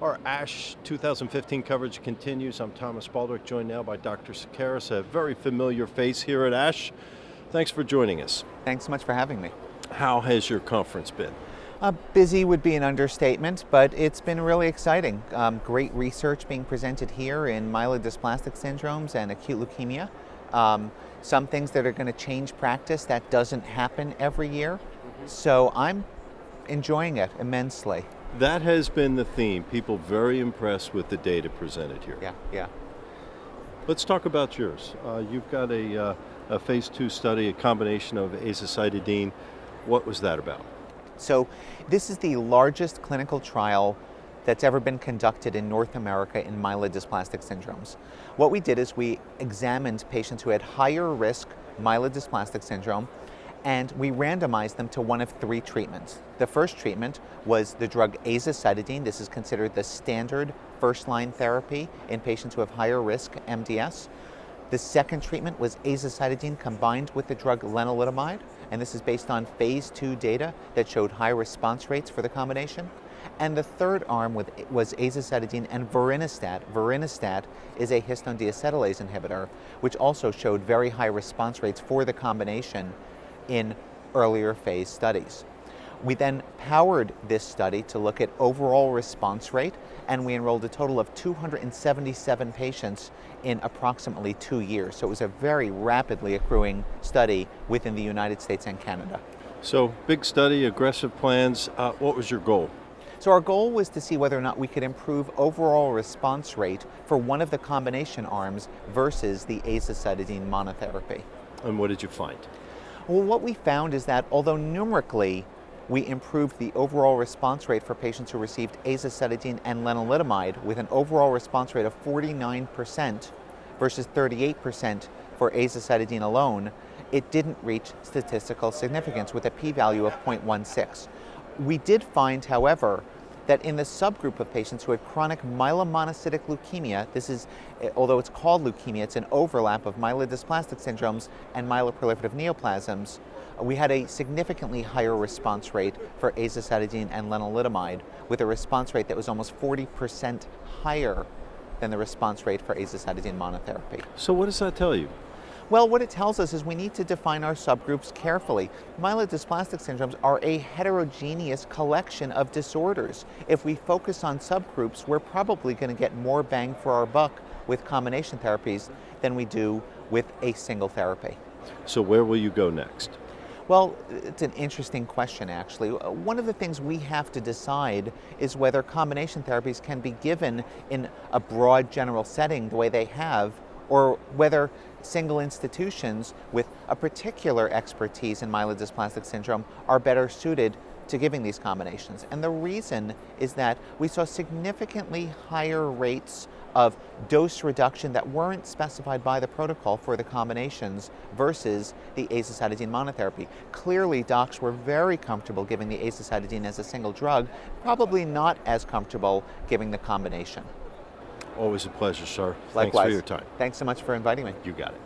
Our ASH 2015 coverage continues. I'm Thomas Baldrick, joined now by Dr. Sekeres, a very familiar face here at ASH. Thanks for joining us. Thanks so much for having me. How has your conference been? Busy would be an understatement, but it's been really exciting. Great research being presented here in myelodysplastic syndromes and acute leukemia. Some things that are going to change practice. That doesn't happen every year. So I'm enjoying it immensely. That has been the theme. People very impressed with the data presented here. Yeah. Let's talk about yours. You've got a phase 2 study, a combination of azacitidine. What was that about? So this is the largest clinical trial that's ever been conducted in North America in myelodysplastic syndromes. What we did is we examined patients who had higher risk myelodysplastic syndrome, and we randomized them to one of three treatments. The first treatment was the drug azacitidine. This is considered the standard first-line therapy in patients who have higher risk MDS. The second treatment was azacitidine combined with the drug lenalidomide, and this is based on phase 2 data that showed high response rates for the combination. And the third arm was azacitidine and Vorinostat. Vorinostat is a histone deacetylase inhibitor, which also showed very high response rates for the combination in earlier phase studies. We then powered this study to look at overall response rate, and we enrolled a total of 277 patients in approximately 2 years. So it was a very rapidly accruing study within the United States and Canada. So big study, aggressive plans. What was your goal? So our goal was to see whether or not we could improve overall response rate for one of the combination arms versus the azacitidine monotherapy. And what did you find? Well, what we found is that although numerically we improved the overall response rate for patients who received azacitidine and lenalidomide with an overall response rate of 49% versus 38% for azacitidine alone, it didn't reach statistical significance with a p-value of 0.16. We did find, however, that in the subgroup of patients who had chronic myelomonocytic leukemia, this is, although it's called leukemia, it's an overlap of myelodysplastic syndromes and myeloproliferative neoplasms, we had a significantly higher response rate for azacitidine and lenalidomide, with a response rate that was almost 40% higher than the response rate for azacitidine monotherapy. So what does that tell you? Well, what it tells us is we need to define our subgroups carefully. Myelodysplastic syndromes are a heterogeneous collection of disorders. If we focus on subgroups, we're probably going to get more bang for our buck with combination therapies than we do with a single therapy. So where will you go next? Well, it's an interesting question, actually. One of the things we have to decide is whether combination therapies can be given in a broad general setting the way they have, or whether single institutions with a particular expertise in myelodysplastic syndrome are better suited to giving these combinations. And the reason is that we saw significantly higher rates of dose reduction that weren't specified by the protocol for the combinations versus the azacitidine monotherapy. Clearly, docs were very comfortable giving the azacitidine as a single drug, probably not as comfortable giving the combination. Always a pleasure, sir. Likewise. Thanks for your time. Thanks so much for inviting me. You got it.